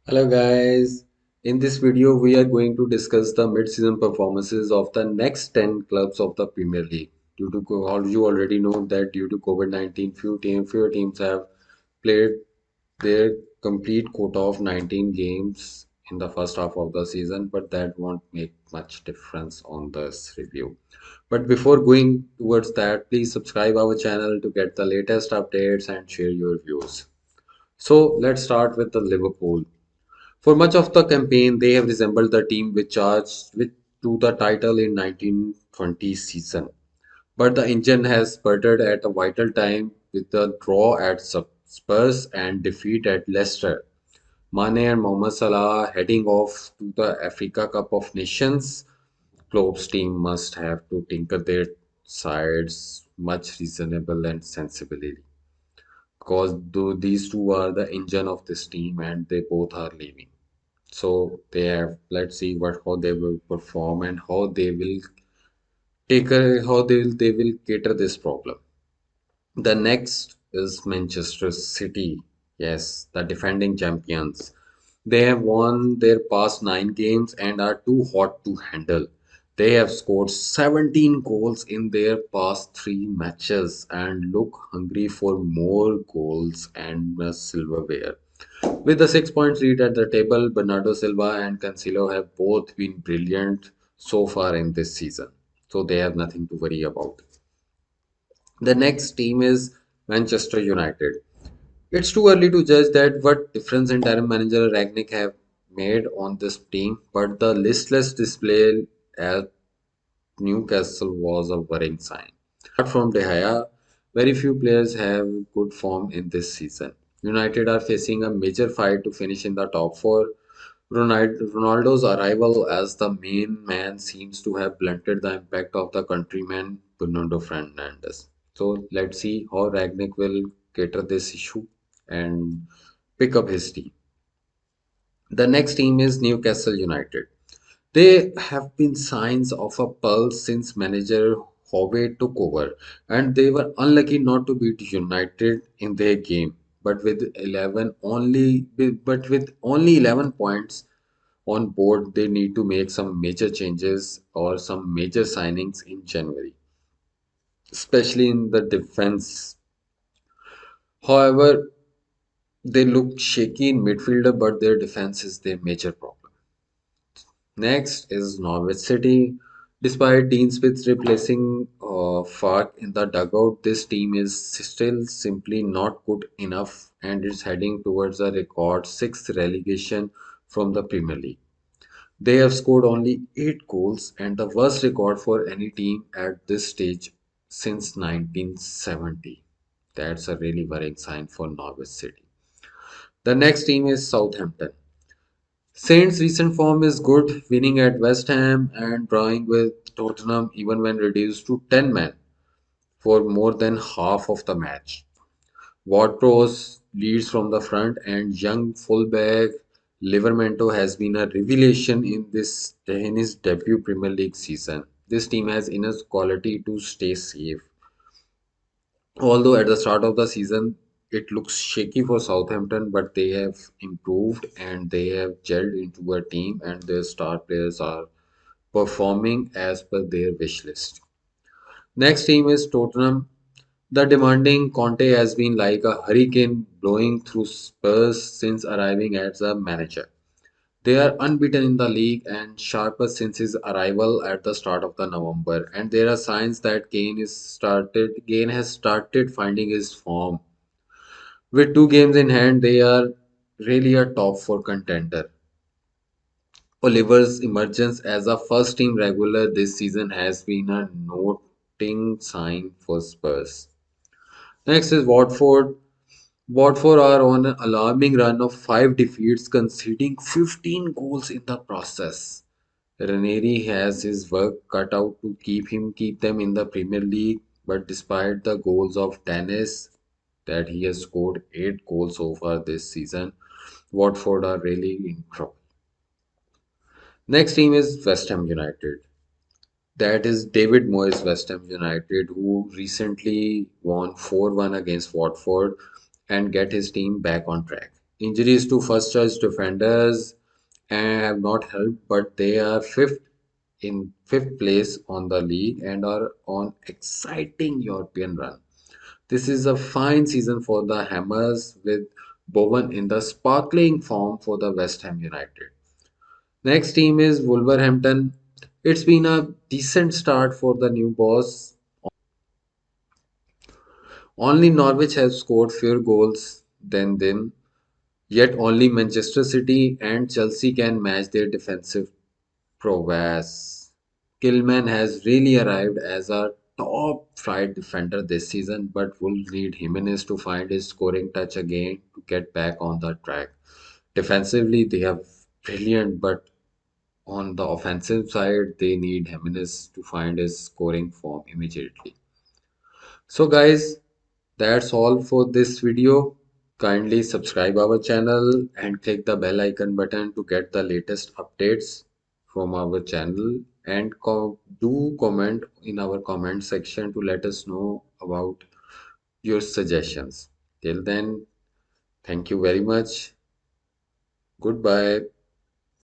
Hello guys, in this video we are going to discuss the mid-season performances of the next 10 clubs of the Premier League. You already know that due to COVID-19 few teams have played their complete quota of 19 games in the first half of the season, but that won't make much difference on this review. But before going towards that, please subscribe our channel to get the latest updates and share your views. So let's start with the Liverpool. For much of the campaign, they have resembled the team which charged with to the title in 1920 season. But the engine has sputtered at a vital time with the draw at Spurs and defeat at Leicester. Mane and Mohamed Salah heading off to the Africa Cup of Nations. Klopp's team must have to tinker their sides much reasonable and sensibly because these two are the engine of this team and they both are leaving. So they have, let's see what how they will perform and how they will they will cater this problem. The next is Manchester City. Yes, the defending champions. They have won their past 9 games and are too hot to handle. They have scored 17 goals in their past 3 matches and look hungry for more goals and silverware. With the 6 points lead at the table, Bernardo Silva and Cancelo have both been brilliant so far in this season. So they have nothing to worry about. The next team is Manchester United. It's too early to judge that what difference interim manager Ragnick have made on this team, but the listless display at Newcastle was a worrying sign. Apart from De Gea, very few players have good form in this season. United are facing a major fight to finish in the top four. Ronaldo's arrival as the main man seems to have blunted the impact of the countryman Bruno Fernandes. So let's see how Ragnick will cater this issue and pick up his team. The next team is Newcastle United. They have been signs of a pulse since manager Howe took over, and they were unlucky not to beat United in their game. But with only 11 points on board, they need to make some major changes or some major signings in January, especially in the defense. However, they look shaky in midfielder, but their defense is their major problem. Next is Norwich City. Despite Dean Smith replacing Fark in the dugout, this team is still simply not good enough and is heading towards a record sixth relegation from the Premier League. They have scored only 8 goals and the worst record for any team at this stage since 1970. That's a really worrying sign for Norwich City. The next team is Southampton. Saints' recent form is good, winning at West Ham and drawing with Tottenham even when reduced to 10 men for more than half of the match. Ward-Prowse leads from the front and young fullback Livermento has been a revelation in his debut Premier League season. This team has enough quality to stay safe. Although at the start of the season it looks shaky for Southampton, but they have improved and they have gelled into a team and their star players are performing as per their wish list. Next team is Tottenham. The demanding Conte has been like a hurricane blowing through Spurs since arriving as a manager. They are unbeaten in the league and sharpest since his arrival at the start of the November. And there are signs that Kane has started finding his form. With 2 games in hand, they are really a top four contender. Oliver's emergence as a first team regular this season has been a noting sign for Spurs. Next is Watford. Watford are on an alarming run of 5 defeats, conceding 15 goals in the process. Ranieri has his work cut out to keep them in the Premier League, but despite the goals of Dennis, that he has scored 8 goals so far this season, Watford are really in trouble. Next team is West Ham United. That is David Moyes' West Ham United, who recently won 4-1 against Watford and get his team back on track. Injuries to first choice defenders and have not helped, but they are fifth place on the league and are on exciting European run. This is a fine season for the Hammers with Bowen in the sparkling form for the West Ham United. Next team is Wolverhampton. It's been a decent start for the new boss. Only Norwich have scored fewer goals than them, yet only Manchester City and Chelsea can match their defensive prowess. Killman has really arrived as a top flight defender this season, but will need Jimenez to find his scoring touch again to get back on the track. Defensively, they are brilliant, but on the offensive side, they need Jimenez to find his scoring form immediately. So, guys, that's all for this video. Kindly subscribe our channel and click the bell icon button to get the latest updates from our channel and do comment in our comment section to let us know about your suggestions. Till then, thank you very much. Goodbye.